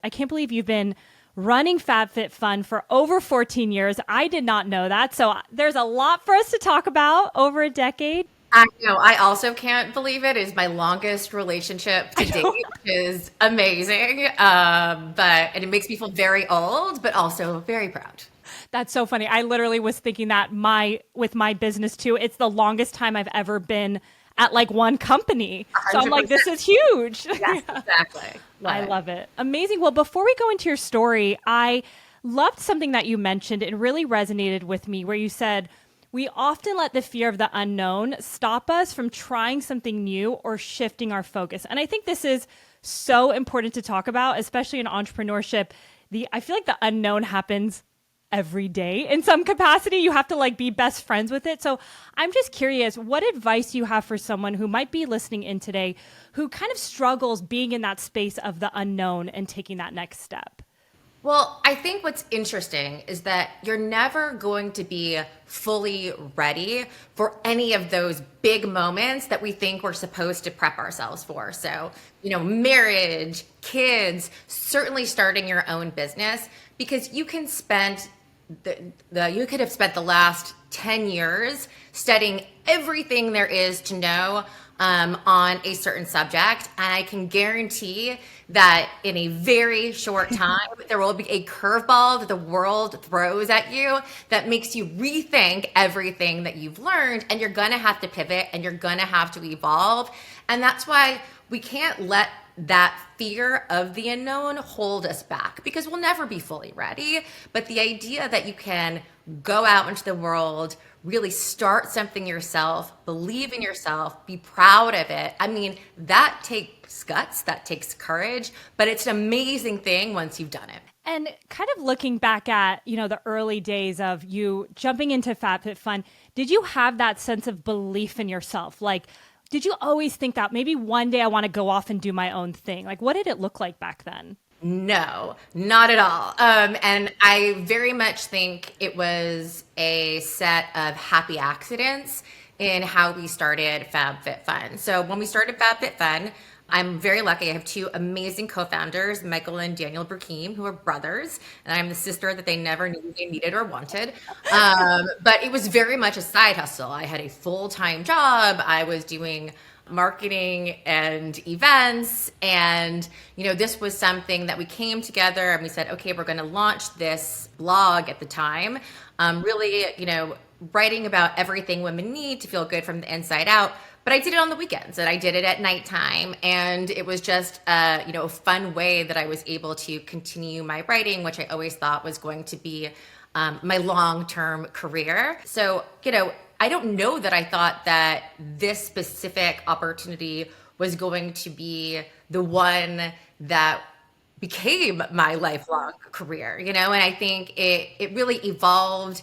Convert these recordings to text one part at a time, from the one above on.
I can't believe you've been running FabFitFun for over 14 years. I did not know that. So there's a lot for us to talk about over a decade. I know. I also can't believe it is my longest relationship to I date, know. which is amazing. And it makes me feel very old, but also very proud. That's so funny. I literally was thinking that my with my business too. It's the longest time I've ever been at like one company. So I'm like, this 100%. is huge. Yes, exactly. Love I it. love it. Amazing. Well, before we go into your story, I loved something that you mentioned. It really resonated with me where you said, we often let the fear of the unknown stop us from trying something new or shifting our focus. And I think this is so important to talk about, especially in entrepreneurship. I feel like the unknown happens every day in some capacity. You have to like be best friends with it. So I'm just curious, what advice you have for someone who might be listening in today who kind of struggles being in that space of the unknown and taking that next step? Well, I think what's interesting is that you're never going to be fully ready for any of those big moments that we think we're supposed to prep ourselves for. So, marriage, kids, certainly starting your own business, because you can spend you could have spent the last 10 years studying everything there is to know on a certain subject. And I can guarantee that in a very short time, there will be a curveball that the world throws at you that makes you rethink everything that you've learned. And you're going to have to pivot and you're going to have to evolve. And that's why we can't let that fear of the unknown hold us back because we'll never be fully ready. But the idea that you can go out into the world, really start something yourself, believe in yourself, be proud of it. I mean, that takes guts, that takes courage, but it's an amazing thing once you've done it. And kind of looking back at, the early days of you jumping into FabFitFun, did you have that sense of belief in yourself? Like, did you always think that maybe one day I want to go off and do my own thing? Like, what did it look like back then? No, not at all. And I very much think it was a set of happy accidents in how we started FabFitFun. So when we started FabFitFun, I'm very lucky. I have two amazing co-founders, Michael and Daniel Burkeem, who are brothers, and I'm the sister that they never knew they needed or wanted. But it was very much a side hustle. I had a full-time job. I was doing marketing and events, and this was something that we came together and we said, okay, we're going to launch this blog at the time, really, writing about everything women need to feel good from the inside out. But I did it on the weekends and I did it at nighttime. And it was just, a fun way that I was able to continue my writing, which I always thought was going to be my long-term career. So, I don't know that I thought that this specific opportunity was going to be the one that became my lifelong career, and I think it really evolved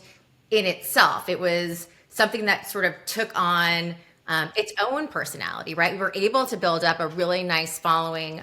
in itself. It was something that sort of took on its own personality, right? We were able to build up a really nice following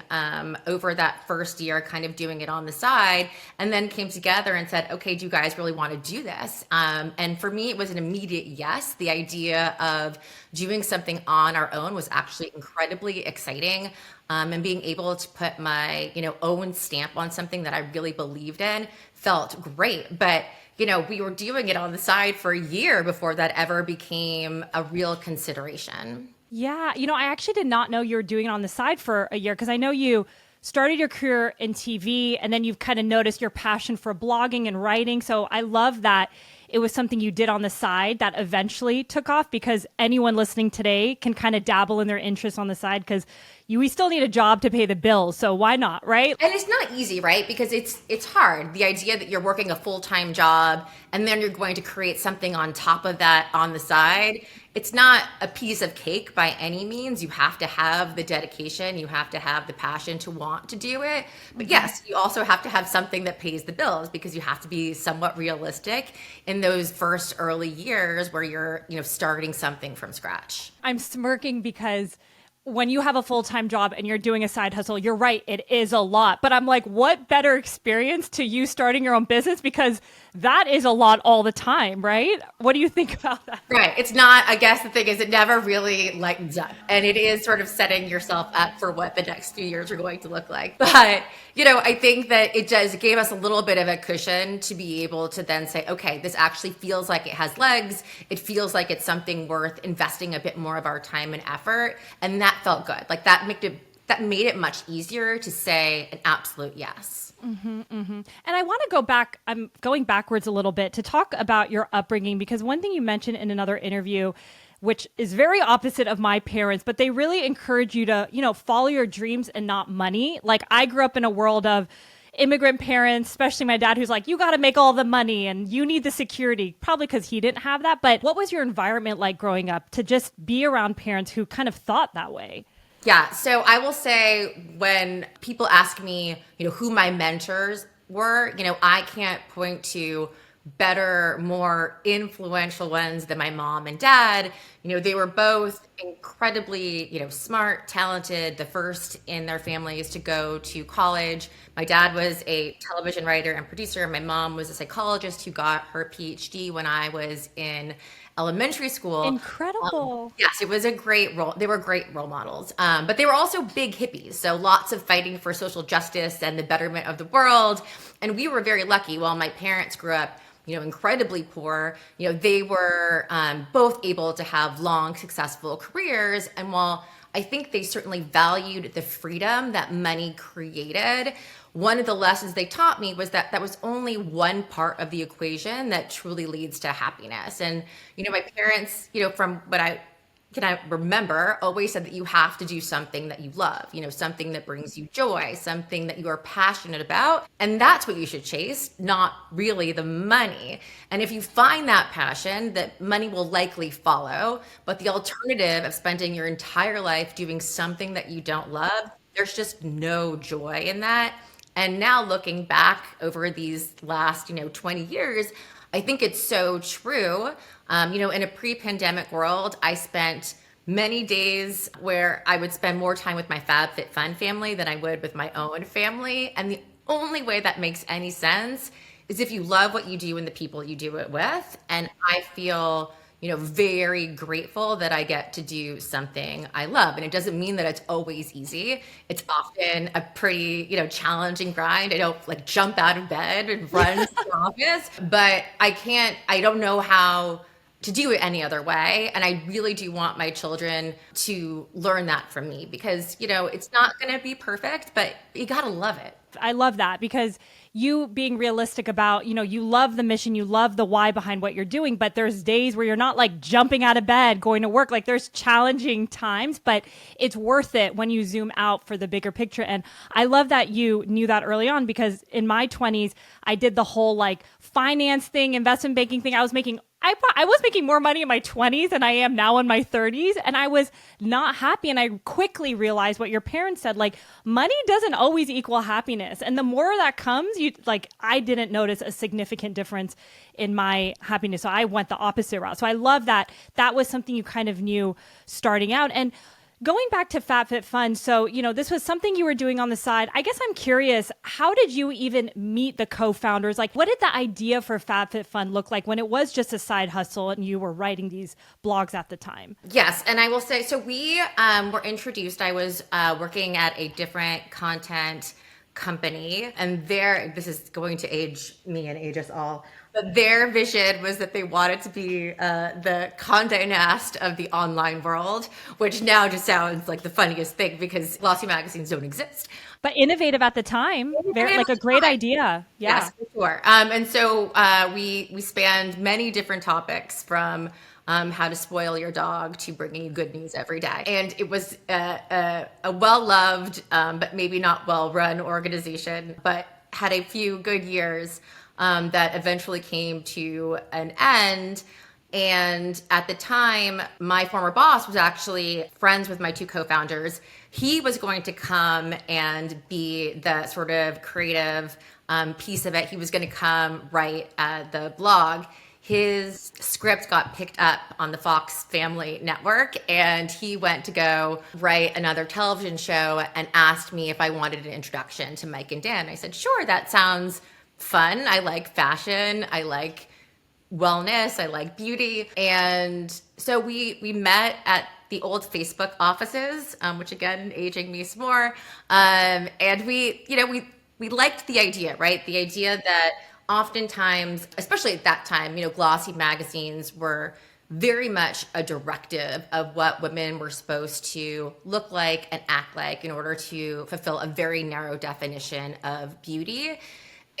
over that first year, kind of doing it on the side, and then came together and said, okay, do you guys really want to do this? And for me, it was an immediate yes. The idea of doing something on our own was actually incredibly exciting. And being able to put my, own stamp on something that I really believed in felt great. But we were doing it on the side for a year before that ever became a real consideration. Yeah, I actually did not know you were doing it on the side for a year because I know you started your career in TV and then you've kind of noticed your passion for blogging and writing. So I love that it was something you did on the side that eventually took off because anyone listening today can kind of dabble in their interests on the side because we still need a job to pay the bills. So why not, right? And it's not easy, right? Because it's hard. The idea that you're working a full-time job and then you're going to create something on top of that on the side. It's not a piece of cake by any means. You have to have the dedication, you have to have the passion to want to do it. But yes, you also have to have something that pays the bills because you have to be somewhat realistic in those first early years where you're, starting something from scratch. I'm smirking because when you have a full-time job and you're doing a side hustle, you're right, it is a lot. But I'm like, what better experience to you starting your own business? Because That is a lot all the time, right? What do you think about that? Right. It's not, I guess the thing is, it never really lightens up. And it is sort of setting yourself up for what the next few years are going to look like. But, I think that it gave us a little bit of a cushion to be able to then say, okay, this actually feels like it has legs. It feels like it's something worth investing a bit more of our time and effort. And that felt good. Like that made it much easier to say an absolute yes. And I want to go back, I'm going backwards a little bit to talk about your upbringing, because one thing you mentioned in another interview, which is very opposite of my parents, but they really encourage you to, follow your dreams and not money. Like I grew up in a world of immigrant parents, especially my dad, who's like, you got to make all the money and you need the security, probably because he didn't have that. But what was your environment like growing up to just be around parents who kind of thought that way? Yeah. So I will say when people ask me, who my mentors were, I can't point to better, more influential ones than my mom and dad. They were both incredibly, smart, talented, the first in their families to go to college. My dad was a television writer and producer. My mom was a psychologist who got her PhD when I was in elementary school. Incredible. Yes, it was a great role. They were great role models, but they were also big hippies. So lots of fighting for social justice and the betterment of the world. And we were very lucky. While my parents grew up, incredibly poor, they were both able to have long, successful careers. And while I think they certainly valued the freedom that money created, one of the lessons they taught me was that that was only one part of the equation that truly leads to happiness. And, my parents, from what I remember, always said that you have to do something that you love, something that brings you joy, something that you are passionate about. And that's what you should chase, not really the money. And if you find that passion, that money will likely follow. But the alternative of spending your entire life doing something that you don't love, there's just no joy in that. And now looking back over these last, 20 years, I think it's so true. In a pre-pandemic world, I spent many days where I would spend more time with my FabFitFun family than I would with my own family. And the only way that makes any sense is if you love what you do and the people you do it with. And I feel very grateful that I get to do something I love. And it doesn't mean that it's always easy. It's often a pretty, challenging grind. I don't like jump out of bed and run to the office, but I don't know how to do it any other way. And I really do want my children to learn that from me because, it's not going to be perfect, but you got to love it. I love that because you being realistic about, you love the mission, you love the why behind what you're doing, but there's days where you're not like jumping out of bed, going to work. Like there's challenging times, but it's worth it when you zoom out for the bigger picture. And I love that you knew that early on because in my 20s, I did the whole like finance thing, investment banking thing. I was making more money in my 20s than I am now in my 30s. And I was not happy. And I quickly realized what your parents said, like money doesn't always equal happiness. And the more that comes, I didn't notice a significant difference in my happiness. So I went the opposite route. So I love that. That was something you kind of knew starting out. And going back to FabFitFun, so, this was something you were doing on the side. I guess I'm curious, how did you even meet the co-founders? Like, what did the idea for FabFitFun look like when it was just a side hustle and you were writing these blogs at the time? Yes, and I will say, so we were introduced, I was working at a different content company, and this is going to age me and age us all, but their vision was that they wanted to be the Condé Nast of the online world, which now just sounds like the funniest thing because glossy magazines don't exist. But innovative at the time, like a great idea. Yeah. Yes, for sure. And so we spanned many different topics from how to spoil your dog to bringing you good news every day. And it was a well-loved, but maybe not well-run organization, but had a few good years that eventually came to an end. And at the time, my former boss was actually friends with my two co-founders. He was going to come and be the sort of creative piece of it. He was going to come write the blog. His script got picked up on the Fox Family Network, and he went to go write another television show and asked me if I wanted an introduction to Mike and Dan. I said, sure, that sounds fun. I like fashion. I like wellness. I like beauty. And so we met at the old Facebook offices, which again, aging me some more. And we liked the idea, right? The idea that oftentimes, especially at that time, glossy magazines were very much a directive of what women were supposed to look like and act like in order to fulfill a very narrow definition of beauty.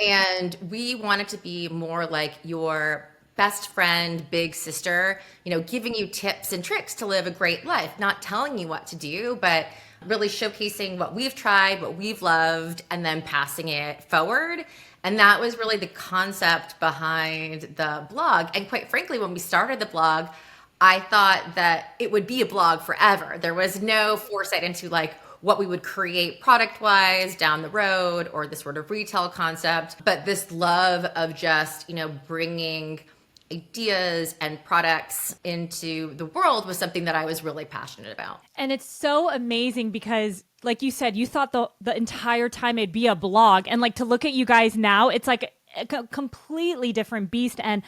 And we wanted to be more like your best friend, big sister, giving you tips and tricks to live a great life, not telling you what to do, but really showcasing what we've tried, what we've loved, and then passing it forward. And that was really the concept behind the blog. And quite frankly, when we started the blog, I thought that it would be a blog forever. There was no foresight into like what we would create product wise down the road or the sort of retail concept, but this love of just, bringing ideas and products into the world was something that I was really passionate about. And it's so amazing because, like you said, you thought the entire time it'd be a blog. And like to look at you guys now, it's like a completely different beast. And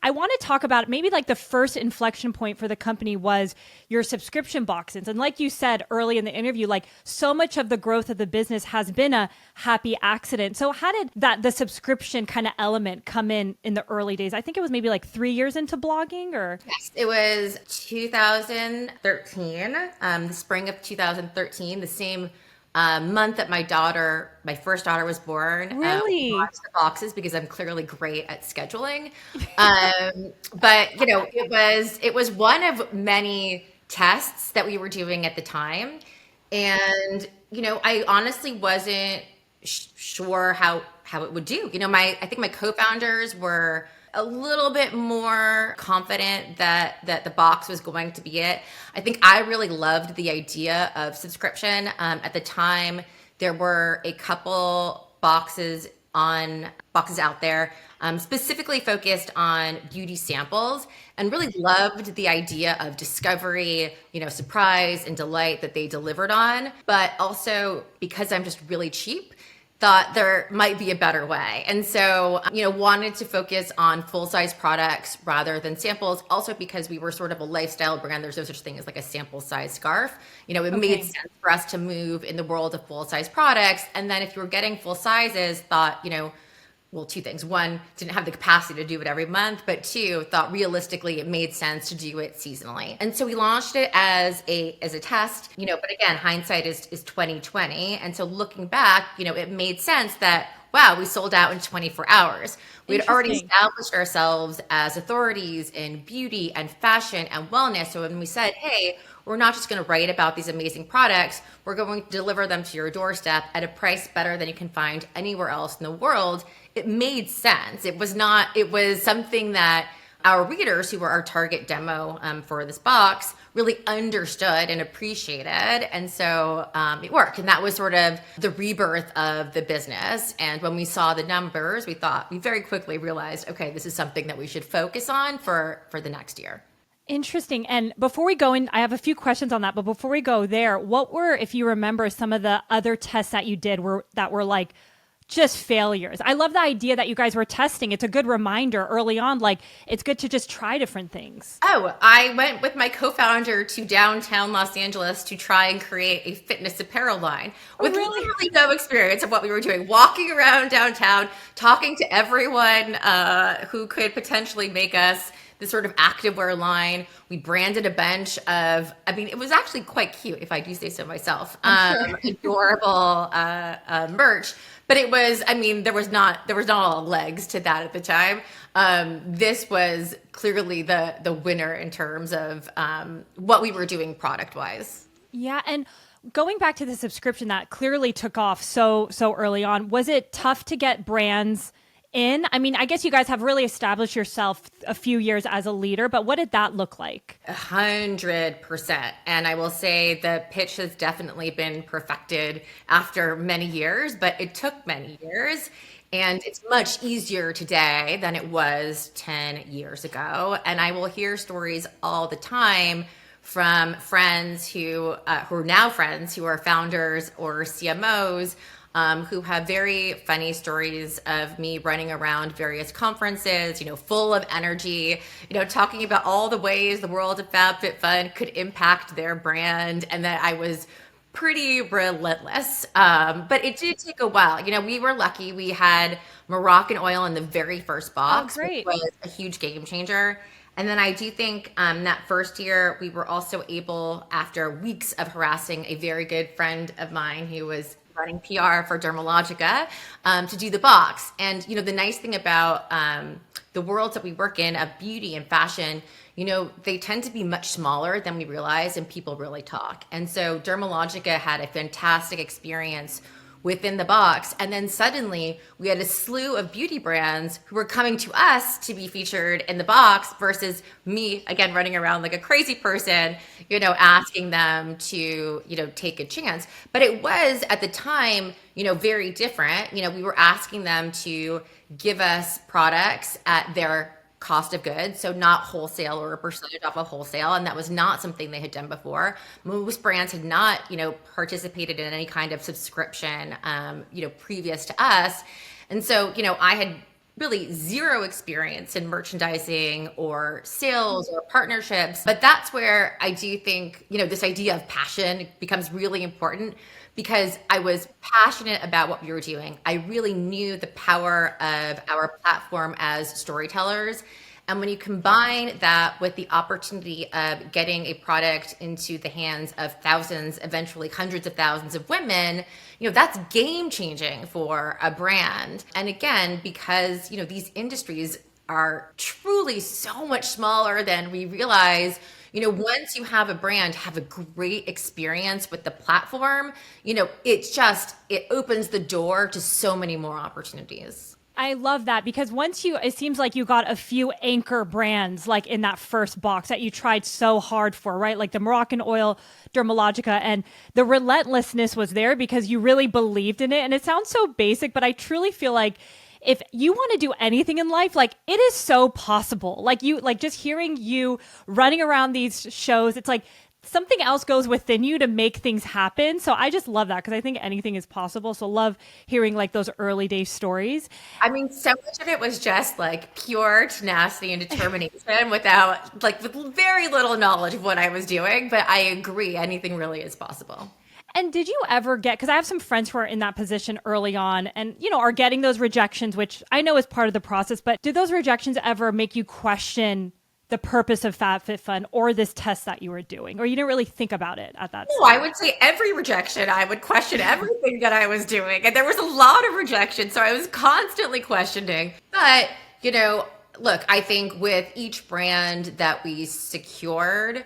I want to talk about maybe like the first inflection point for the company was your subscription boxes. And like you said early in the interview, like so much of the growth of the business has been a happy accident. So how did the subscription kind of element come in the early days? I think it was maybe like 3 years into blogging or? Yes, it was 2013, the spring of 2013, the same month that my first daughter was born. Really? Watched the boxes because I'm clearly great at scheduling. But it was one of many tests that we were doing at the time, and I honestly wasn't sure how it would do. I think my co-founders were a little bit more confident that the box was going to be it. I think I really loved the idea of subscription. At the time, there were a couple boxes out there, specifically focused on beauty samples, and really loved the idea of discovery, surprise and delight that they delivered on. But also because I'm just really cheap, thought there might be a better way. And so, wanted to focus on full-size products rather than samples, also because we were sort of a lifestyle brand. There's no such thing as like a sample-size scarf. It made sense for us to move in the world of full-size products. And then if you were getting full sizes, thought, well, two things. One, didn't have the capacity to do it every month, but two, thought realistically it made sense to do it seasonally. And so we launched it as a test, but again, hindsight is 2020. And so looking back, it made sense that, wow, we sold out in 24 hours. We had already established ourselves as authorities in beauty and fashion and wellness. So when we said, hey, we're not just going to write about these amazing products, we're going to deliver them to your doorstep at a price better than you can find anywhere else in the world, it made sense. It was something that our readers, who were our target demo for this box, really understood and appreciated. And so it worked. And that was sort of the rebirth of the business. And when we saw the numbers, we very quickly realized, okay, this is something that we should focus on for the next year. Interesting. And before we go in, I have a few questions on that. But before we go there, what were, if you remember, some of the other tests that you did that were like just failures? I love the idea that you guys were testing. It's a good reminder early on, like it's good to just try different things. Oh, I went with my co-founder to downtown Los Angeles to try and create a fitness apparel line with literally no experience of what we were doing, walking around downtown, talking to everyone who could potentially make us the sort of activewear line. We branded a bunch of, it was actually quite cute, if I do say so myself, adorable merch. But it was, there was not a lot of legs to that at the time. This was clearly the winner in terms of what we were doing product wise. Yeah. And going back to the subscription that clearly took off so early on, was it tough to get brands in? I guess you guys have really established yourself a few years as a leader, but what did that look like? 100%. And I will say the pitch has definitely been perfected after many years, but it took many years. And it's much easier today than it was 10 years ago. And I will hear stories all the time from friends who are now friends, who are founders or CMOs, who have very funny stories of me running around various conferences, full of energy, talking about all the ways the world of FabFitFun could impact their brand, and that I was pretty relentless. But it did take a while. We were lucky. We had Moroccan oil in the very first Oh, box, which great. was a huge game changer. And then I do think that first year we were also able, after weeks of harassing a very good friend of mine who was running PR for Dermalogica, to do the box. And the nice thing about the worlds that we work in of beauty and fashion, they tend to be much smaller than we realize, and people really talk. And so Dermalogica had a fantastic experience within the box. And then suddenly we had a slew of beauty brands who were coming to us to be featured in the box versus me, again, running around like a crazy person, asking them to, take a chance. But it was at the time, very different. We were asking them to give us products at their cost of goods, so not wholesale or a percentage off of wholesale, and that was not something they had done before. Most brands had not, participated in any kind of subscription, previous to us, and so I had really zero experience in merchandising or sales or partnerships. But that's where I do think, this idea of passion becomes really important because I was passionate about what we were doing. I really knew the power of our platform as storytellers. And when you combine that with the opportunity of getting a product into the hands of thousands, eventually hundreds of thousands of women, that's game changing for a brand. And again, because, these industries are truly so much smaller than we realize. Once you have a brand have a great experience with the platform, it opens the door to so many more opportunities. I love that because it seems like you got a few anchor brands like in that first box that you tried so hard for, right? Like the Moroccan oil, Dermalogica, and the relentlessness was there because you really believed in it. And it sounds so basic, but I truly feel like if you want to do anything in life, like it is so possible. Like just hearing you running around these shows, it's like something else goes within you to make things happen. So I just love that because I think anything is possible. So love hearing like those early day stories. I mean, so much of it was just like pure tenacity and determination with very little knowledge of what I was doing. But I agree, anything really is possible. And did you ever get, because I have some friends who are in that position early on and, are getting those rejections, which I know is part of the process, but did those rejections ever make you question the purpose of FabFitFun or this test that you were doing? Or you didn't really think about it at that Oh, stage? I would say every rejection, I would question everything that I was doing. And there was a lot of rejection. So I was constantly questioning. But, look, I think with each brand that we secured,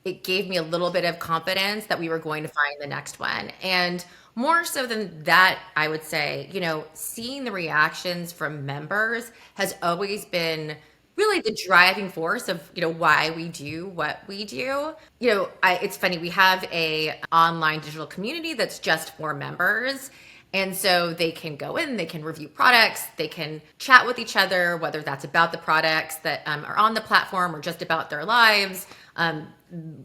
it gave me a little bit of confidence that we were going to find the next one. And more so than that, I would say, seeing the reactions from members has always been really the driving force of, why we do what we do. It's funny, we have a online digital community that's just for members. And so they can go in, they can review products, they can chat with each other, whether that's about the products that are on the platform or just about their lives.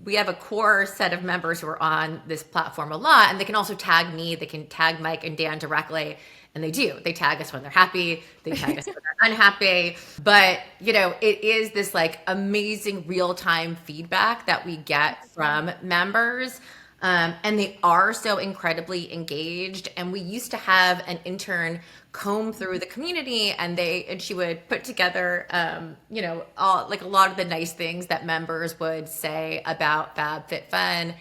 We have a core set of members who are on this platform a lot, and they can also tag me, they can tag Mike and Dan directly, and they do. They tag us when they're happy, they tag us when they're unhappy. But, it is this like amazing real-time feedback that we get from members. And they are so incredibly engaged. And we used to have an intern comb through the community, and she would put together, like a lot of the nice things that members would say about FabFitFun,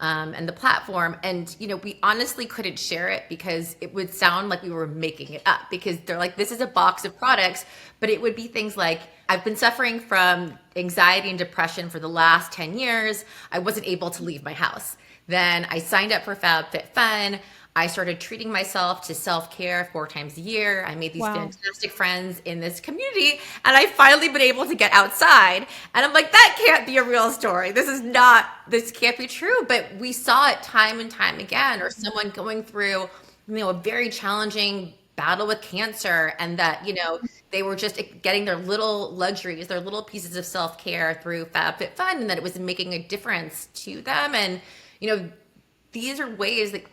and the platform. And, we honestly couldn't share it because it would sound like we were making it up because they're like, this is a box of products, but it would be things like, I've been suffering from anxiety and depression for the last 10 years. I wasn't able to leave my house. Then I signed up for FabFitFun. I started treating myself to self-care 4 times a year. I made these Wow. fantastic friends in this community, and I finally been able to get outside. And I'm like, that can't be a real story. This can't be true. But we saw it time and time again, or someone going through, a very challenging battle with cancer, and that, they were just getting their little luxuries, their little pieces of self-care through FabFitFun, and that it was making a difference to them. And, these are ways that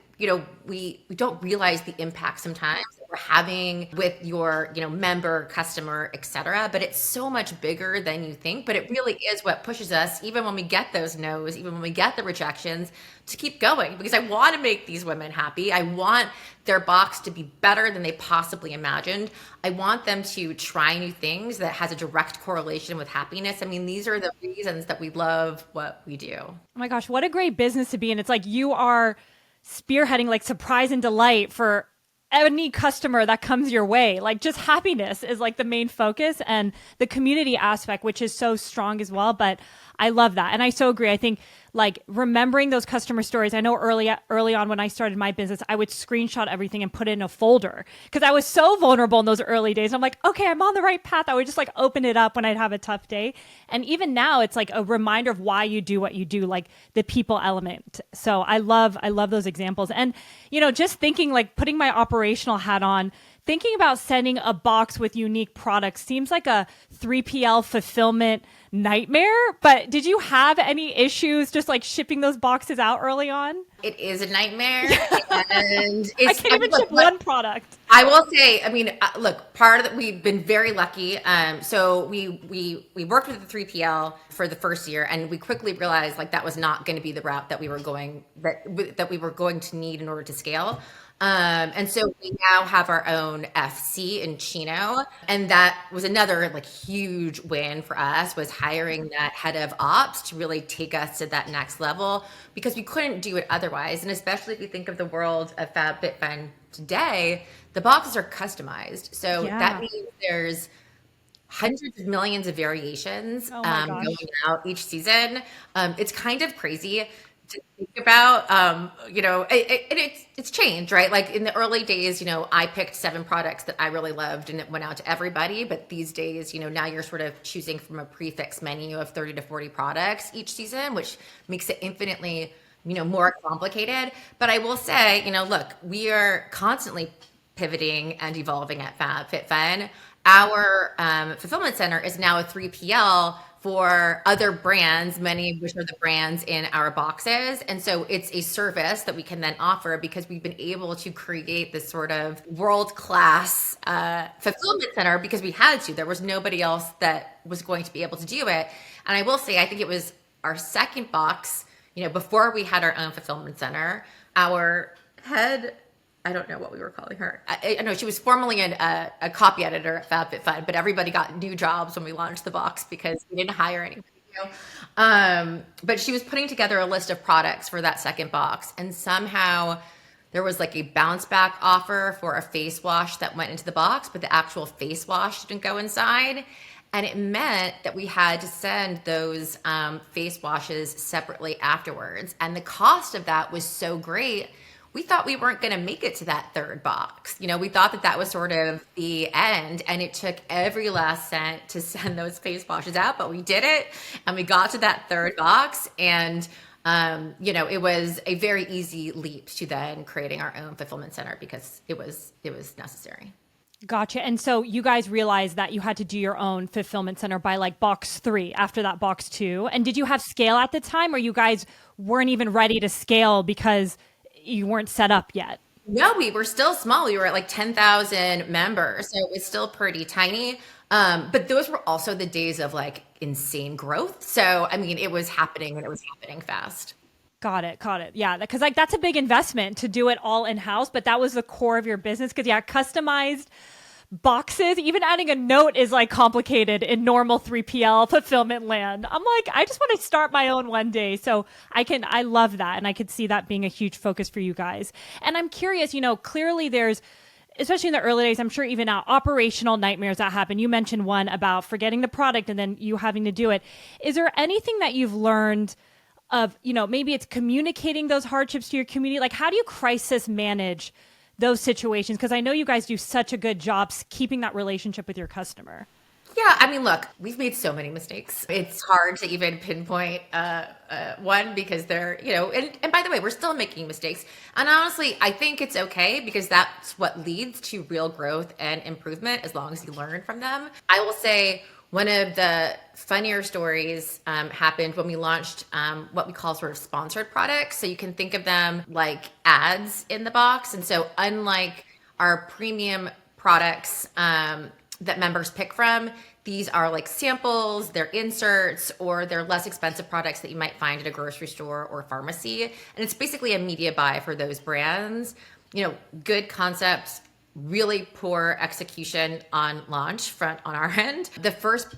we don't realize the impact sometimes that we're having with your, member, customer, etc. But it's so much bigger than you think. But it really is what pushes us, even when we get those no's, even when we get the rejections, to keep going. Because I want to make these women happy. I want their box to be better than they possibly imagined. I want them to try new things that has a direct correlation with happiness. I mean, these are the reasons that we love what we do. Oh my gosh, what a great business to be in. It's like you are spearheading like surprise and delight for any customer that comes your way. Like just happiness is like the main focus, and the community aspect, which is so strong as well. But I love that. And I so agree. I think like remembering those customer stories. I know early on when I started my business, I would screenshot everything and put it in a folder because I was so vulnerable in those early days. I'm like, okay, I'm on the right path. I would just like open it up when I'd have a tough day. And even now it's like a reminder of why you do what you do, like the people element. So I love those examples. And, just thinking like putting my operational hat on, thinking about sending a box with unique products seems like a 3PL fulfillment nightmare. But did you have any issues just like shipping those boxes out early on? It is a nightmare, and I can't even ship one product. I will say, I mean, look, part of that, we've been very lucky. So we worked with the 3PL for the first year, and we quickly realized like that was not going to be the route that we were going that we were going to need in order to scale. And so we now have our own FC in Chino. And that was another like huge win for us, was hiring that head of ops to really take us to that next level, because we couldn't do it otherwise. And especially if you think of the world of FabFitFun today, the boxes are customized. So that means there's hundreds of millions of variations going out each season. It's kind of crazy to think about. It's changed, right? Like in the early days, I picked 7 products that I really loved and it went out to everybody. But these days, now you're sort of choosing from a prefix menu of 30 to 40 products each season, which makes it infinitely, more complicated. But I will say, look, we are constantly pivoting and evolving at FabFitFun. Our fulfillment center is now a 3PL for other brands, many of which are the brands in our boxes. And so it's a service that we can then offer because we've been able to create this sort of world-class fulfillment center because we had to. There was nobody else that was going to be able to do it. And I will say, I think it was our second box, before we had our own fulfillment center, our head, I don't know what we were calling her. I know she was formerly a copy editor at FabFitFun, but everybody got new jobs when we launched the box because we didn't hire anybody new. But she was putting together a list of products for that second box. And somehow there was like a bounce back offer for a face wash that went into the box, but the actual face wash didn't go inside. And it meant that we had to send those face washes separately afterwards. And the cost of that was so great, we thought we weren't going to make it to that third box. We thought that was sort of the end, and it took every last cent to send those face washes out, but we did it, and we got to that third box, and it was a very easy leap to then creating our own fulfillment center because it was necessary. Gotcha. And so you guys realized that you had to do your own fulfillment center by like box 3 after that box 2. And did you have scale at the time, or you guys weren't even ready to scale because you weren't set up yet? No, we were still small. We were at like 10,000 members. So it was still pretty tiny. But those were also the days of like insane growth. So, I mean, it was happening and it was happening fast. Got it. Yeah, because like that's a big investment to do it all in-house, but that was the core of your business. Because customized boxes, even adding a note is like complicated in normal 3PL fulfillment land. I'm like, I just want to start my own one day. So I love that. And I could see that being a huge focus for you guys. And I'm curious, clearly there's, especially in the early days, I'm sure even now, operational nightmares that happen. You mentioned one about forgetting the product and then you having to do it. Is there anything that you've learned of, maybe it's communicating those hardships to your community? Like, how do you crisis manage those situations? Because I know you guys do such a good job keeping that relationship with your customer. Yeah, I mean, look, we've made so many mistakes. It's hard to even pinpoint one because they're, and by the way, we're still making mistakes. And honestly, I think it's okay because that's what leads to real growth and improvement as long as you learn from them. I will say One of the funnier stories happened when we launched what we call sort of sponsored products. So you can think of them like ads in the box. And so, unlike our premium products that members pick from, these are like samples, they're inserts, or they're less expensive products that you might find at a grocery store or pharmacy. And it's basically a media buy for those brands. Good concepts, really poor execution on launch front on our end. The first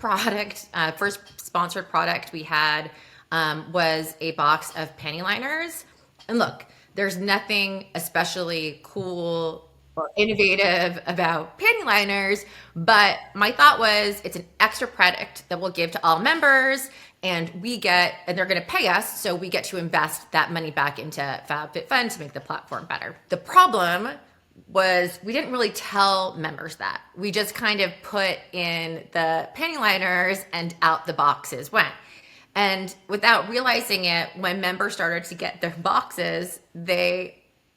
sponsored product we had was a box of panty liners. And look, there's nothing especially cool or innovative about panty liners, but my thought was it's an extra product that we'll give to all members, and they're going to pay us, so we get to invest that money back into FabFitFun to make the platform better. The problem was we didn't really tell members that. We just kind of put in the panty liners and out the boxes went. And without realizing it, when members started to get their boxes, they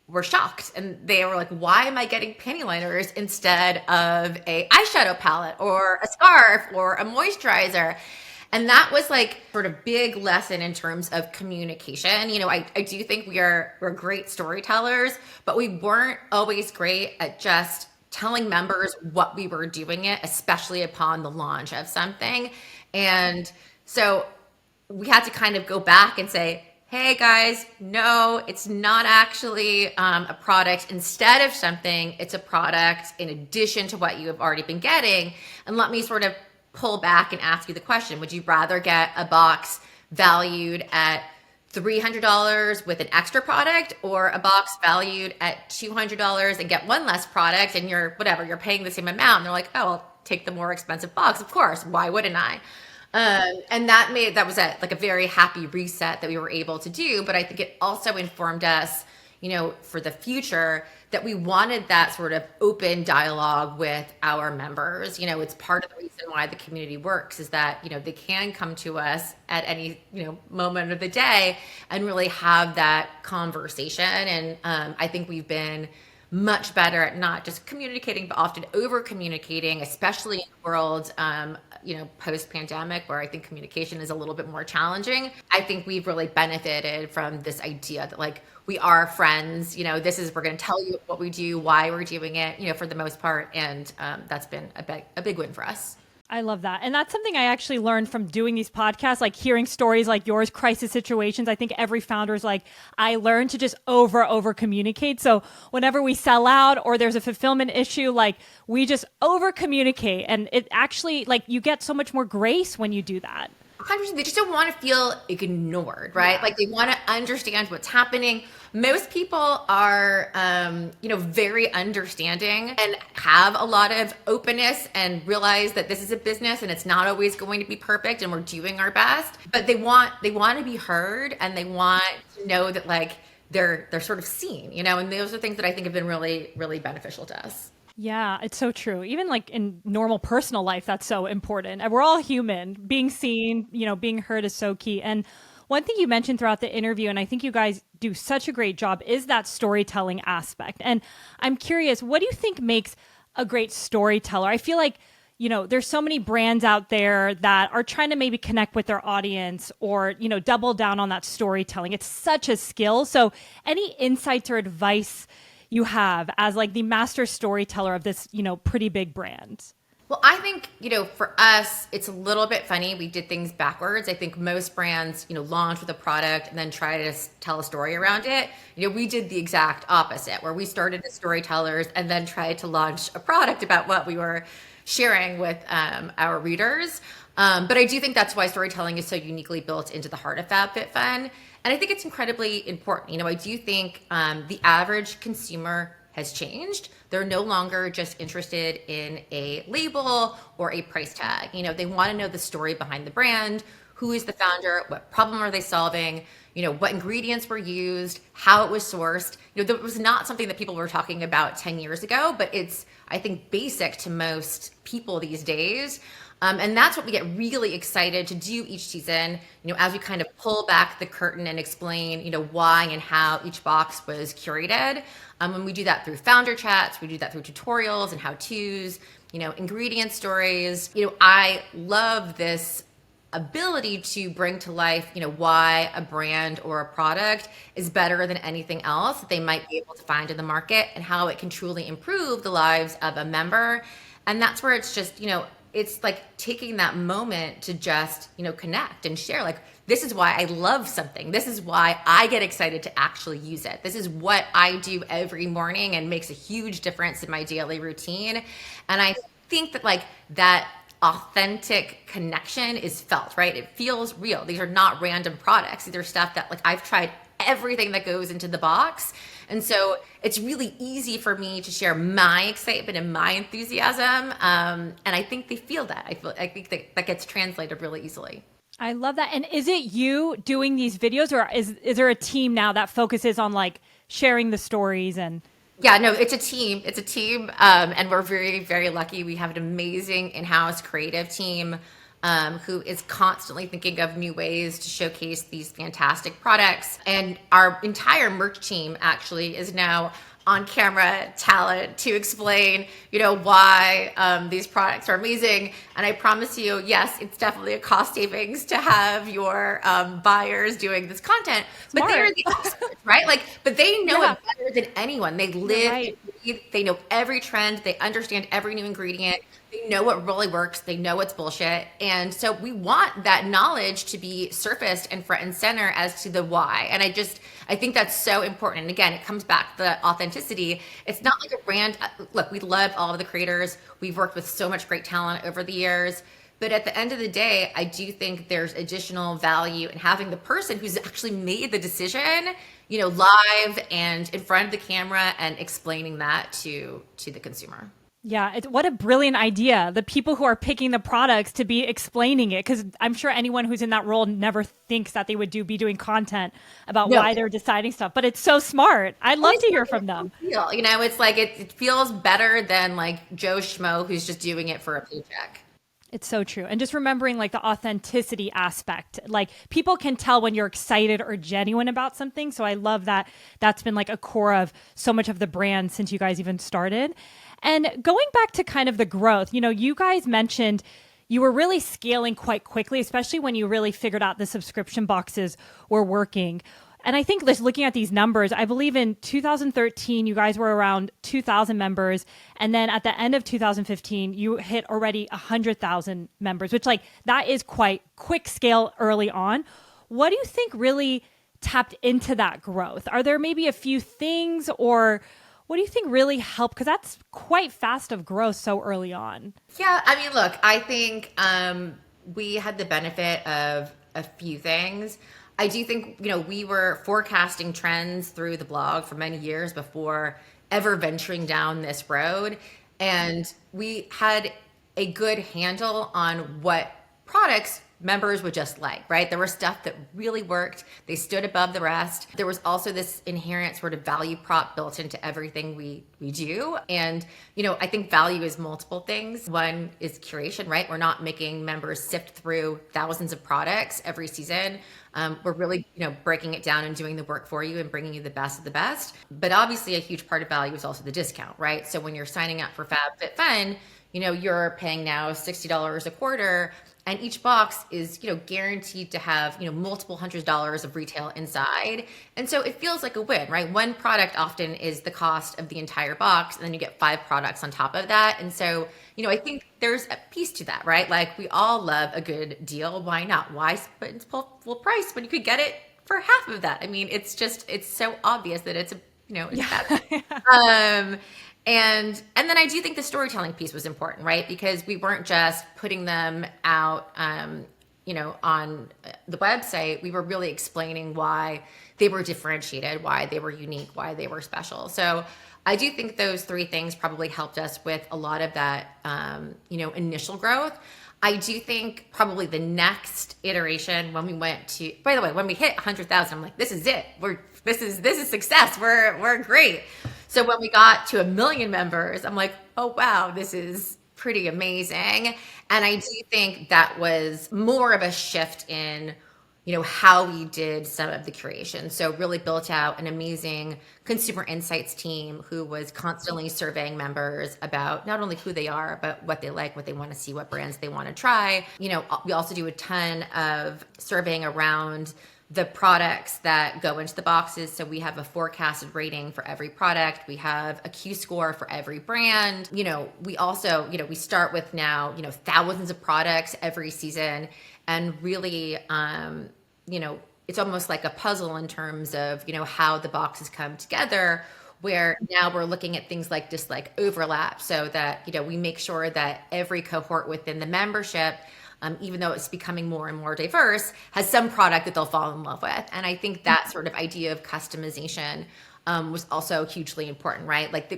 were shocked and they were like, why am I getting panty liners instead of a eyeshadow palette or a scarf or a moisturizer? And that was like sort of big lesson in terms of communication. I do think we're great storytellers, but we weren't always great at just telling members what we were doing it, especially upon the launch of something. And so we had to kind of go back and say, hey guys, no, it's not actually a product instead of something. It's a product in addition to what you have already been getting. And let me sort of pull back and ask you the question. Would you rather get a box valued at $300 with an extra product, or a box valued at $200 and get one less product, and you're paying the same amount? And they're like, oh, I'll take the more expensive box. Of course. Why wouldn't I? And that was a very happy reset that we were able to do. But I think it also informed us, for the future, that we wanted that sort of open dialogue with our members. It's part of the reason why the community works, is that, they can come to us at any, moment of the day and really have that conversation. And I think we've been much better at not just communicating, but often over communicating, especially in the world, post pandemic, where I think communication is a little bit more challenging. I think we've really benefited from this idea that we are friends. We're going to tell you what we do, why we're doing it, for the most part. And that's been a big win for us. I love that. And that's something I actually learned from doing these podcasts, like hearing stories like yours, crisis situations. I think every founder is like, I learned to just over communicate. So whenever we sell out or there's a fulfillment issue, we just over communicate. And it actually, you get so much more grace when you do that. 100%. They just don't want to feel ignored, right? Yeah. They want to understand what's happening. Most people are, very understanding and have a lot of openness and realize that this is a business and it's not always going to be perfect and we're doing our best. But they want to be heard, and they want to know that they're sort of seen, and those are things that I think have been really, really beneficial to us. Yeah, it's so true. Even in normal personal life, that's so important. And we're all human. Being seen, being heard is so key. And one thing you mentioned throughout the interview, and I think you guys do such a great job, is that storytelling aspect. And I'm curious, what do you think makes a great storyteller? I feel like, there's so many brands out there that are trying to maybe connect with their audience or, double down on that storytelling. It's such a skill. So any insights or advice you have as the master storyteller of this, pretty big brand? Well, I think, for us, it's a little bit funny. We did things backwards. I think most brands, launch with a product and then try to tell a story around it. We did the exact opposite, where we started as storytellers and then tried to launch a product about what we were sharing with our readers. But I do think that's why storytelling is so uniquely built into the heart of FabFitFun. And I think it's incredibly important. I do think the average consumer has changed. They're no longer just interested in a label or a price tag. They want to know the story behind the brand. who is the founder, what problem are they solving, what ingredients were used, how it was sourced. That was not something that people were talking about 10 years ago, but it's, I think, basic to most people these days. And that's what we get really excited to do each season, as we kind of pull back the curtain and explain, why and how each box was curated. When we do that through founder chats, we do that through tutorials and how-tos, ingredient stories. I love this ability to bring to life, why a brand or a product is better than anything else that they might be able to find in the market and how it can truly improve the lives of a member. And that's where it's just, it's like taking that moment to just, connect and share, like, this is why I love something. This is why I get excited to actually use it. This is what I do every morning and makes a huge difference in my daily routine. And I think that like that authentic connection is felt, right? It feels real. These are not random products. These are stuff that like I've tried everything that goes into the box. And so it's really easy for me to share my excitement and my enthusiasm. And I think they feel that. I think that gets translated really easily. I love that. And is it you doing these videos, or is there a team now that focuses on like sharing the stories and... Yeah, no, it's a team. It's a team. And we're very, very lucky. We have an amazing in-house creative team who is constantly thinking of new ways to showcase these fantastic products. And our entire merch team actually is now on camera talent to explain, why these products are amazing. And I promise you, yes, it's definitely a cost savings to have your buyers doing this content, Smart. but they're the experts, right? Like, but they know it better than anyone. They live, right. They know every trend. They understand every new ingredient. They know what really works. They know what's bullshit. And so we want that knowledge to be surfaced and front and center as to the why. And I think that's so important. And again, it comes back to the authenticity. It's not like a brand. Look, we love all of the creators. We've worked with so much great talent over the years. But at the end of the day, I do think there's additional value in having the person who's actually made the decision, live and in front of the camera and explaining that to the consumer. Yeah, what a brilliant idea. The people who are picking the products to be explaining it, because I'm sure anyone who's in that role never thinks that they would be doing content about why they're deciding stuff. But it's so smart. I'd love to hear from them. It's like it feels better than like Joe Schmo who's just doing it for a paycheck. It's so true. And just remembering like the authenticity aspect, like people can tell when you're excited or genuine about something. So I love that that's been like a core of so much of the brand since you guys even started. And going back to kind of the growth, you guys mentioned you were really scaling quite quickly, especially when you really figured out the subscription boxes were working. And I think just looking at these numbers, I believe in 2013, you guys were around 2,000 members. And then at the end of 2015, you hit already 100,000 members, which like that is quite quick scale early on. What do you think really tapped into that growth? Are there maybe a few things, or what do you think really helped? Because that's quite fast of growth so early on. Yeah, I mean, look, I think we had the benefit of a few things. I do think, we were forecasting trends through the blog for many years before ever venturing down this road. And we had a good handle on what products members would just like, right? There was stuff that really worked. They stood above the rest. There was also this inherent sort of value prop built into everything we do. And, I think value is multiple things. One is curation, right? We're not making members sift through thousands of products every season. We're really, breaking it down and doing the work for you and bringing you the best of the best. But obviously a huge part of value is also the discount, right? So when you're signing up for FabFitFun, you're paying now $60 a quarter. And each box is, guaranteed to have, multiple $100s of retail inside. And so it feels like a win, right? One product often is the cost of the entire box, and then you get 5 products on top of that. And so, I think there's a piece to that, right? Like we all love a good deal. Why not? Why spend full price when you could get it for half of that? I mean, it's so obvious that it's bad. And then I do think the storytelling piece was important, right? Because we weren't just putting them out, on the website. We were really explaining why they were differentiated, why they were unique, why they were special. So I do think those 3 things probably helped us with a lot of that, initial growth. I do think probably the next iteration when we went to, by the way, when we hit 100,000, I'm like, this is it. This is success. We're great. So when we got to 1 million members, I'm like, oh wow, this is pretty amazing. And I do think that was more of a shift in how we did some of the curation. So really built out an amazing consumer insights team who was constantly surveying members about not only who they are, but what they like, what they want to see, what brands they want to try. We also do a ton of surveying around the products that go into the boxes. So we have a forecasted rating for every product. We have a Q score for every brand. We also, we start with now, thousands of products every season, and really, it's almost like a puzzle in terms of, how the boxes come together, where now we're looking at things like just like overlap, so that, we make sure that every cohort within the membership, even though it's becoming more and more diverse, has some product that they'll fall in love with. And I think that sort of idea of customization was also hugely important, right? Like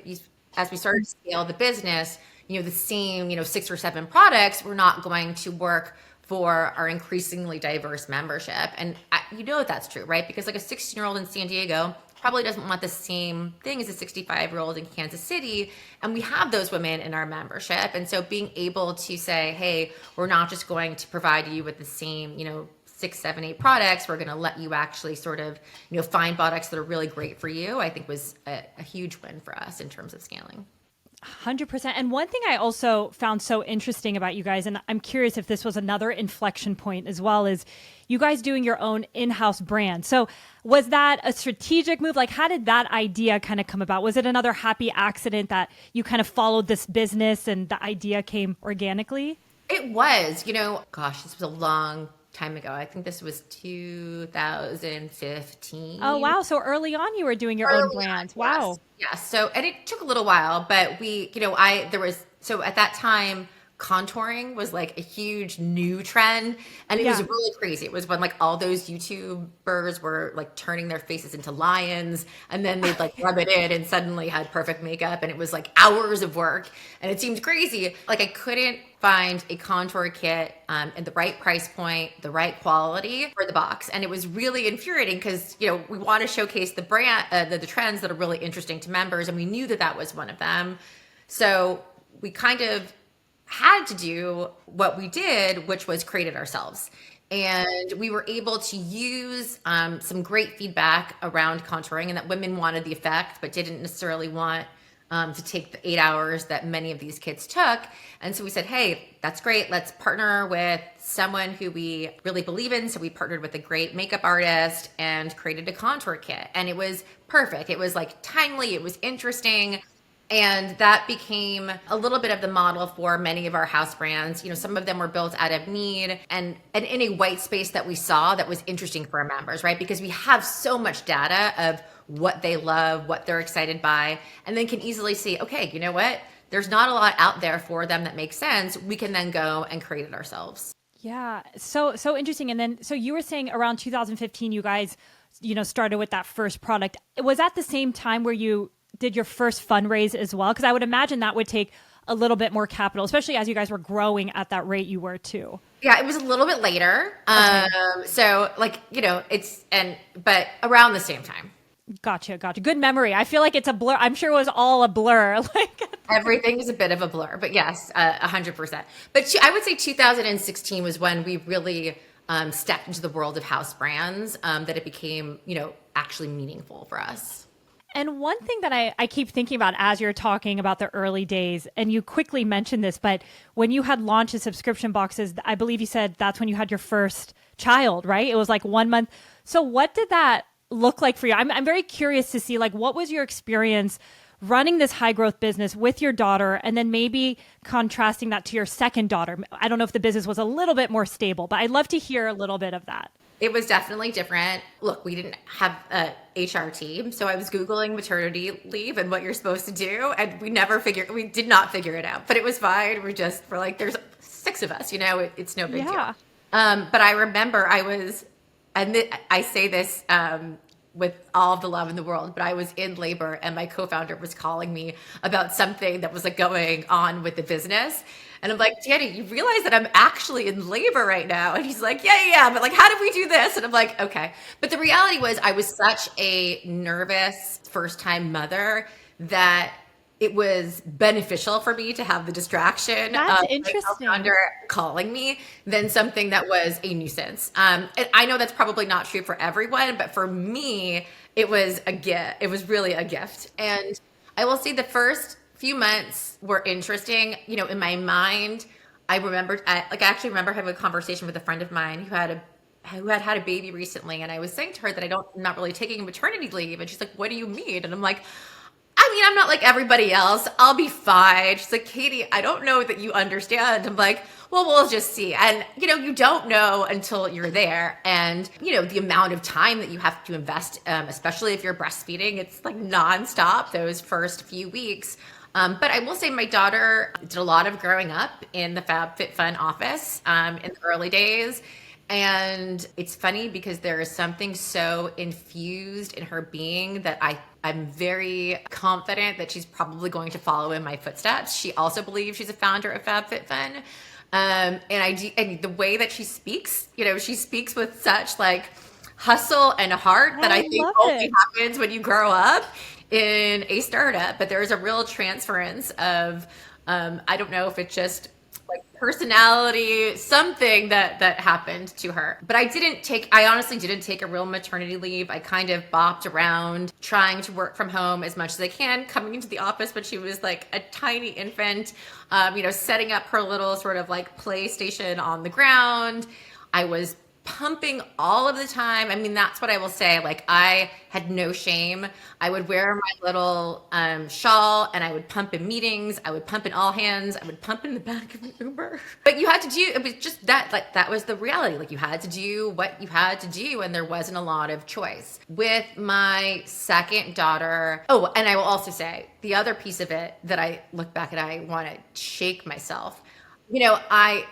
as we started to scale the business, the same, 6 or 7 products were not going to work for our increasingly diverse membership. And that's true, right? Because like a 16-year-old in San Diego probably doesn't want the same thing as a 65-year-old in Kansas City. And we have those women in our membership. And so being able to say, hey, we're not just going to provide you with the same, 6, 7, 8 products. We're going to let you actually sort of, find products that are really great for you, I think was a huge win for us in terms of scaling. 100%. And one thing I also found so interesting about you guys, and I'm curious if this was another inflection point as well, is you guys doing your own in-house brand. So was that a strategic move? Like, how did that idea kind of come about? Was it another happy accident that you kind of followed this business and the idea came organically? It was, gosh, this was a long time ago. I think this was 2015. Oh, wow. So early on, you were doing your own brand. Wow. Yes. So, and it took a little while, but so at that time, contouring was like a huge new trend, and it was really crazy. It was when like all those YouTubers were like turning their faces into lions, and then they'd like rub it in and suddenly had perfect makeup, and it was like hours of work, and it seemed crazy. Like I couldn't find a contour kit at the right price point, the right quality for the box. And it was really infuriating because, we want to showcase the brand, the trends that are really interesting to members. And we knew that that was one of them. So we kind of had to do what we did, which was create it ourselves. And we were able to use some great feedback around contouring, and that women wanted the effect, but didn't necessarily want to take the 8 hours that many of these kids took. And so we said, hey, that's great. Let's partner with someone who we really believe in. So we partnered with a great makeup artist and created a contour kit. And it was perfect. It was like timely. It was interesting. And that became a little bit of the model for many of our house brands. Some of them were built out of need and in a white space that we saw that was interesting for our members, right? Because we have so much data of what they love, what they're excited by, and then can easily see, okay, you know what? There's not a lot out there for them that makes sense. We can then go and create it ourselves. Yeah. So interesting. And then, so you were saying around 2015, you guys, started with that first product. Was that the same time where you did your first fundraise as well? Because I would imagine that would take a little bit more capital, especially as you guys were growing at that rate you were too. Yeah, it was a little bit later. Okay. So but around the same time. Gotcha. Good memory. I feel like it's a blur. I'm sure it was all a blur. Everything is a bit of a blur, but yes, 100%. But I would say 2016 was when we really stepped into the world of house brands, that it became, actually meaningful for us. And one thing that I keep thinking about as you're talking about the early days, and you quickly mentioned this, but when you had launched the subscription boxes, I believe you said that's when you had your first child, right? It was like 1 month. So what did that look like for you? I'm very curious to see, like, what was your experience running this high growth business with your daughter, and then maybe contrasting that to your second daughter? I don't know if the business was a little bit more stable, but I'd love to hear a little bit of that. It was definitely different. Look, we didn't have a HR team, so I was Googling maternity leave and what you're supposed to do, and we did not figure it out, but it was fine. We're like, there's 6 of us, it's no big deal. But I remember I say this with all of the love in the world, but I was in labor and my co-founder was calling me about something that was like going on with the business. And I'm like, Danny, you realize that I'm actually in labor right now? And he's like, yeah, yeah, yeah, but like, how did we do this? And I'm like, okay. But the reality was I was such a nervous first time mother that it was beneficial for me to have the distraction That's of my interesting. co-founder calling me than something that was a nuisance. And I know that's probably not true for everyone, but for me, it was a gift. It was really a gift. And I will say the first few months were interesting. You know, in my mind, I remembered, I actually remember having a conversation with a friend of mine who had a baby recently, and I was saying to her that I'm not really taking a maternity leave, and she's like, "What do you mean?" And I'm like, I mean, I'm not like everybody else. I'll be fine. She's like, Katie, I don't know that you understand. I'm like, well, we'll just see. And, you know, you don't know until you're there. And, you know, the amount of time that you have to invest, especially if you're breastfeeding, it's like nonstop those first few weeks. But I will say my daughter did a lot of growing up in the FabFitFun office in the early days. And it's funny because there is something so infused in her being that I'm very confident that she's probably going to follow in my footsteps. She also believes she's a founder of FabFitFun. And the way that she speaks, you know, she speaks with such like hustle and heart that I I think love only it. happens when you grow up in a startup. But there's a real transference of, I don't know if it's just like personality, something that happened to her. But I honestly didn't take a real maternity leave. I kind of bopped around trying to work from home as much as I can, coming into the office when she was like a tiny infant, you know, setting up her little sort of like PlayStation on the ground. I was pumping all of the time. I mean, that's what I will say. Like, I had no shame. I would wear my little shawl and I would pump in meetings. I would pump in all hands. I would pump in the back of an Uber. But you had to do, it was just that, like, that was the reality. Like, you had to do what you had to do, and there wasn't a lot of choice. With my second daughter, oh, and I will also say the other piece of it that I look back and I want to shake myself. You know, I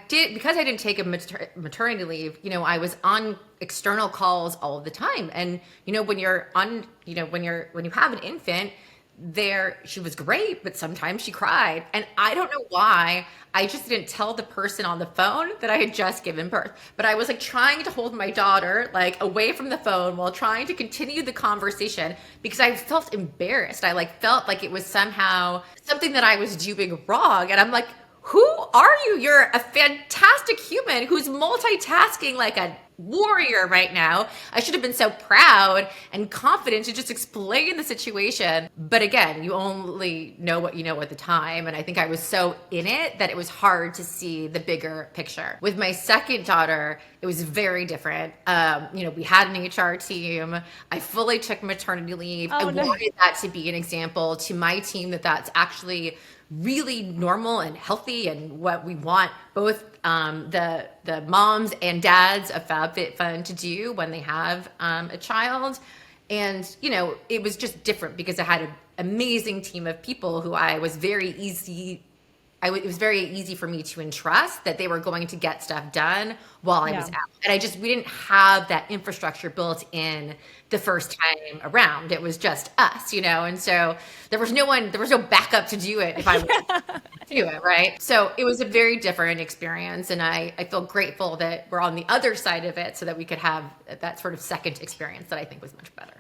did, because I didn't take a maternity leave, you know, I was on external calls all of the time. And, you know, when you're on, you know, when you have an infant there, she was great, but sometimes she cried. And I don't know why. I just didn't tell the person on the phone that I had just given birth. But I was like trying to hold my daughter like away from the phone while trying to continue the conversation because I felt embarrassed. I like felt like it was somehow something that I was doing wrong. And I'm like, who are you? You're a fantastic human who's multitasking like a warrior right now. I should have been so proud and confident to just explain the situation. But again, you only know what you know at the time. And I think I was so in it that it was hard to see the bigger picture. With my second daughter, it was very different. You know, we had an HR team. I fully took maternity leave. I Oh no. wanted that to be an example to my team that that's actually really normal and healthy and what we want both the moms and dads of FabFitFun to do when they have a child. And you know, it was just different because I had an amazing team of people who I was very easy. It was very easy for me to entrust that they were going to get stuff done while I was Yeah. out. And we didn't have that infrastructure built in the first time around. It was just us, you know? And so there was no backup to do it if I wanted to do it, right? So it was a very different experience. And I feel grateful that we're on the other side of it so that we could have that sort of second experience that I think was much better.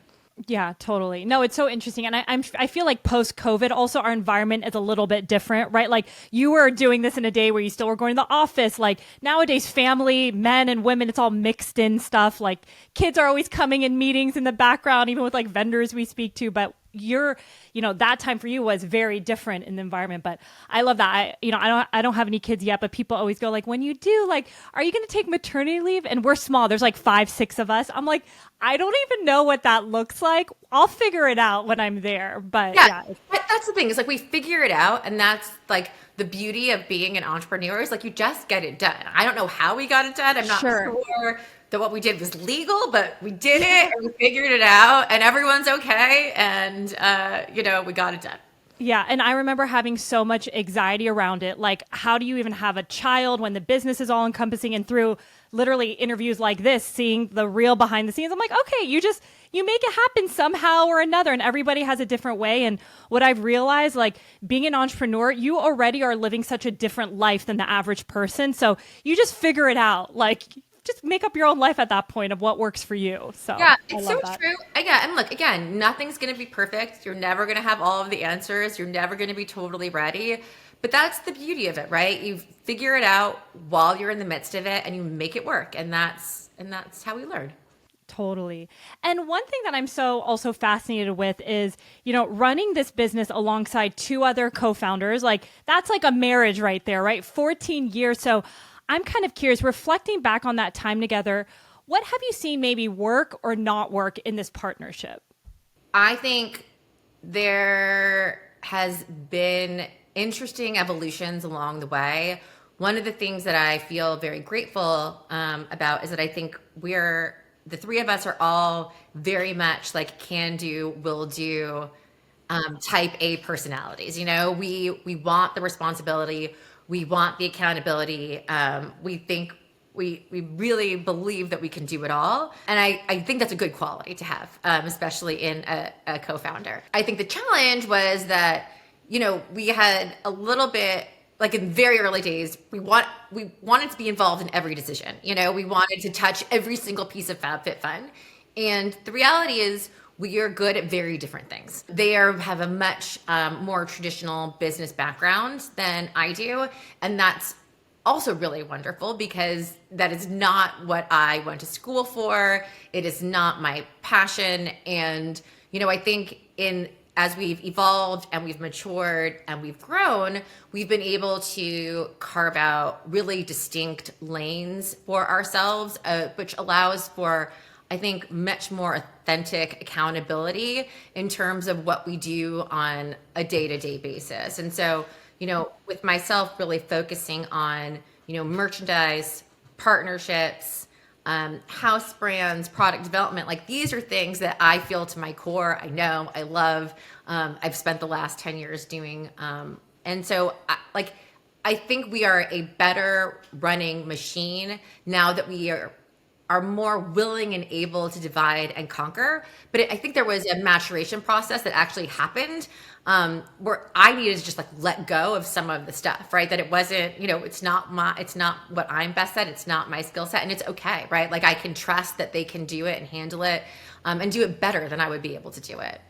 Yeah, totally. No, it's so interesting, and I feel like post COVID, also our environment is a little bit different, right? Like you were doing this in a day where you still were going to the office. Like nowadays, family, men and women, it's all mixed in stuff. Like kids are always coming in meetings in the background, even with like vendors we speak to. But that time for you was very different in the environment. But I love that. I don't have any kids yet, but people always go like, when you do, like, are you going to take maternity leave? And we're small. There's like 5, 6 of us. I'm like, I don't even know what that looks like. I'll figure it out when I'm there. But Yeah, yeah. that's the thing is like we figure it out, and that's like the beauty of being an entrepreneur is like you just get it done. I don't know how we got it done. I'm not Sure. sure that what we did was legal, but we did it and we figured it out, and everyone's okay, and you know, we got it done. Yeah, and I remember having so much anxiety around it. Like, how do you even have a child when the business is all encompassing? And through literally interviews like this, seeing the real behind the scenes, I'm like, okay, you make it happen somehow or another, and everybody has a different way. And what I've realized, like being an entrepreneur, you already are living such a different life than the average person. So you just figure it out. Like, just make up your own life at that point of what works for you. So Yeah, I it's so love that. true. Yeah, and look, again, nothing's going to be perfect. You're never going to have all of the answers. You're never going to be totally ready. But that's the beauty of it, right? You figure it out while you're in the midst of it and you make it work. And that's how we learn. Totally. And one thing that I'm so also fascinated with is, running this business alongside two other co-founders, like that's like a marriage right there, right? 14 years. So I'm kind of curious, reflecting back on that time together, what have you seen maybe work or not work in this partnership? I think there has been interesting evolutions along the way. One of the things that I feel very grateful about is that I think the three of us are all very much like can do, will do type A personalities. We want the responsibility, we want the accountability. We think we really believe that we can do it all. And I think that's a good quality to have, especially in a co-founder. I think the challenge was that, we had a little bit, like in very early days, we wanted to be involved in every decision. We wanted to touch every single piece of FabFitFun. And the reality is we are good at very different things. Have a much more traditional business background than I do. And that's also really wonderful because that is not what I went to school for. It is not my passion. And, I think as we've evolved and we've matured and we've grown, we've been able to carve out really distinct lanes for ourselves, which allows for, I think, much more authentic accountability in terms of what we do on a day-to-day basis. And so, with myself really focusing on, merchandise, partnerships, house brands, product development, like these are things that I feel to my core. I know, I love, I've spent the last 10 years doing. And so I think we are a better running machine now that we are more willing and able to divide and conquer. But I think there was a maturation process that actually happened where I needed to just like let go of some of the stuff, right? That it wasn't, it's not what I'm best at. It's not my skill set, and it's okay, right? Like I can trust that they can do it and handle it and do it better than I would be able to do it.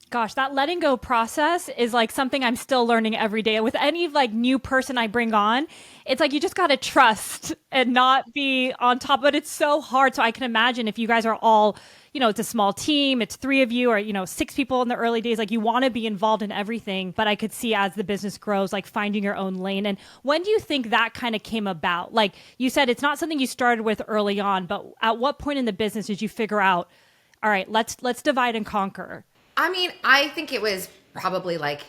Gosh, that letting go process is like something I'm still learning every day. With any like new person I bring on, it's like you just got to trust and not be on top. But it's so hard. So I can imagine if you guys are all, it's a small team, it's three of you or, six people in the early days, like you want to be involved in everything. But I could see as the business grows, like finding your own lane. And when do you think that kind of came about? Like you said, it's not something you started with early on, but at what point in the business did you figure out, all right, let's divide and conquer? I mean, I think it was probably like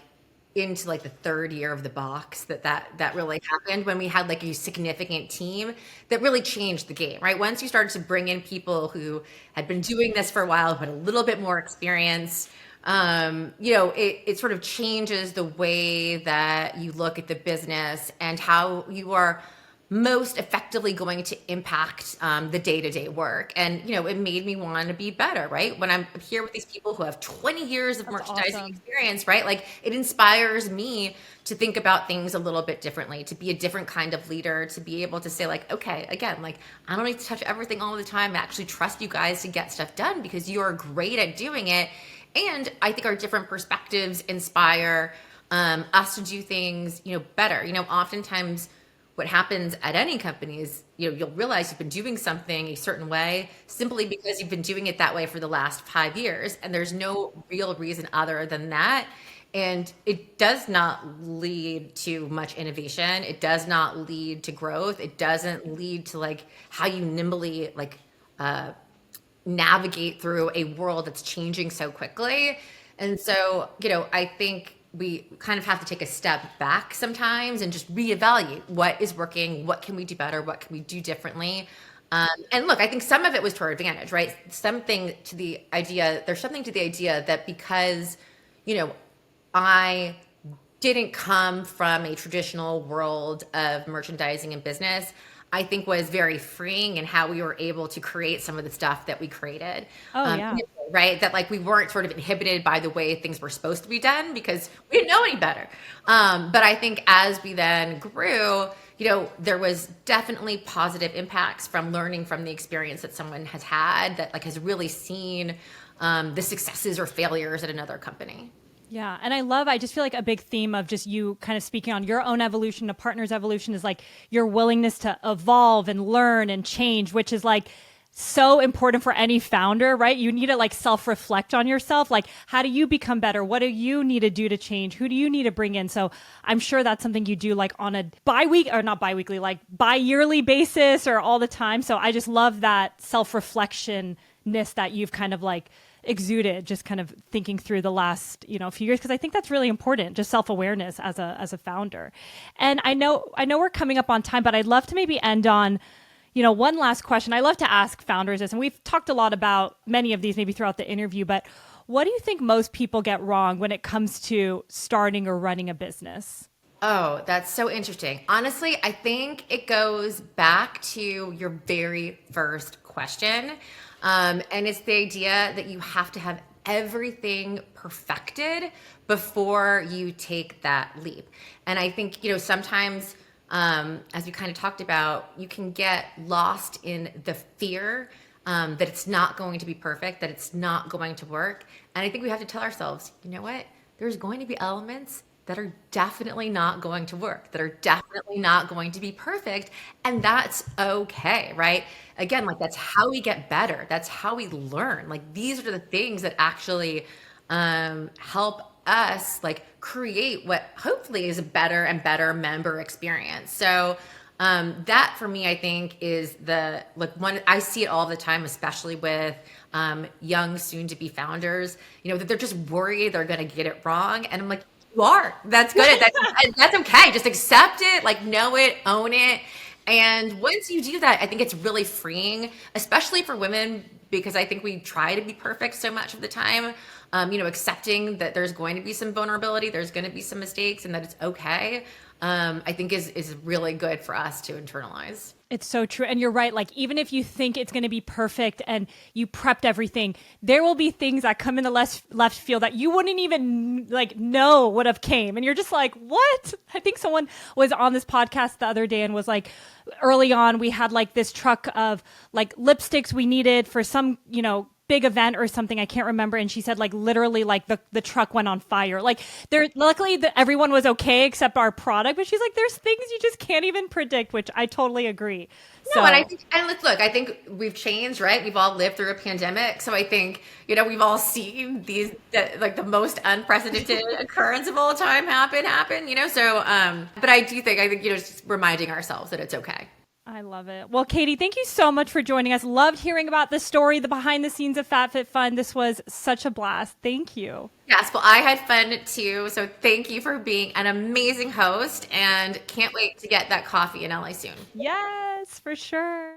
into like the third year of the box that really happened when we had like a significant team that really changed the game, right? Once you started to bring in people who had been doing this for a while, who had a little bit more experience, it sort of changes the way that you look at the business and how you are most effectively going to impact the day-to-day work. And it made me want to be better, right? When I'm here with these people who have 20 years of That's merchandising awesome. experience, right? Like it inspires me to think about things a little bit differently, to be a different kind of leader, to be able to say like, okay, again, like I don't need to touch everything all the time. I actually trust you guys to get stuff done because you're great at doing it. And I think our different perspectives inspire us to do things, better. Oftentimes what happens at any company is, you'll realize you've been doing something a certain way simply because you've been doing it that way for the last 5 years. And there's no real reason other than that. And it does not lead to much innovation. It does not lead to growth. It doesn't lead to like how you nimbly navigate through a world that's changing so quickly. And so, I think we kind of have to take a step back sometimes and just reevaluate what is working, what can we do better, what can we do differently. And look, I think some of it was to our advantage, right? There's something to the idea that because, I didn't come from a traditional world of merchandising and business, I think was very freeing in how we were able to create some of the stuff that we created. Oh, yeah. Right? That like we weren't sort of inhibited by the way things were supposed to be done because we didn't know any better. But I think as we then grew, there was definitely positive impacts from learning from the experience that someone has had that like has really seen the successes or failures at another company. Yeah. And I just feel like a big theme of just you kind of speaking on your own evolution, a partner's evolution is like your willingness to evolve and learn and change, which is like so important for any founder, right? You need to like self-reflect on yourself. Like, how do you become better? What do you need to do to change? Who do you need to bring in? So I'm sure that's something you do like on a not bi-weekly, like bi-yearly basis or all the time. So I just love that self-reflection-ness that you've kind of like exuded, just kind of thinking through the last few years, because I think that's really important, just self-awareness as a founder. And I know we're coming up on time, but I'd love to maybe end on one last question. I love to ask founders this, and we've talked a lot about many of these maybe throughout the interview, but what do you think most people get wrong when it comes to starting or running a business? Oh, that's so interesting. Honestly, I think it goes back to your very first question. And it's the idea that you have to have everything perfected before you take that leap. And I think, sometimes, as we kind of talked about, you can get lost in the fear that it's not going to be perfect, that it's not going to work. And I think we have to tell ourselves, you know what? There's going to be elements that are definitely not going to work, that are definitely not going to be perfect. And that's okay, right? Again, like that's how we get better. That's how we learn. Like these are the things that actually help us like create what hopefully is a better and better member experience. So that for me, I think is the like one I see it all the time, especially with young soon to be founders, that they're just worried they're going to get it wrong. And I'm like, you are. That's good. That's okay. Just accept it, like know it, own it. And once you do that, I think it's really freeing, especially for women, because I think we try to be perfect so much of the time. Accepting that there's going to be some vulnerability, there's going to be some mistakes, and that it's okay. I think is really good for us to internalize. It's so true. And you're right. Like, even if you think it's going to be perfect and you prepped everything, there will be things that come in the left field that you wouldn't even like know would have came. And you're just like, what? I think someone was on this podcast the other day and was like, early on, we had like this truck of like lipsticks we needed for some, big event or something. I can't remember. And she said like literally like the truck went on fire. Like luckily everyone was okay except our product. But she's like, there's things you just can't even predict, which I totally agree. No, and let's look, I think we've changed, right? We've all lived through a pandemic. So I think, we've all seen these, like the most unprecedented occurrence of all time happen, So, but I think, just reminding ourselves that it's okay. I love it. Well, Katie, thank you so much for joining us. Loved hearing about the story, the behind the scenes of FabFitFun. This was such a blast. Thank you. Yes, well, I had fun too. So thank you for being an amazing host and can't wait to get that coffee in LA soon. Yes, for sure.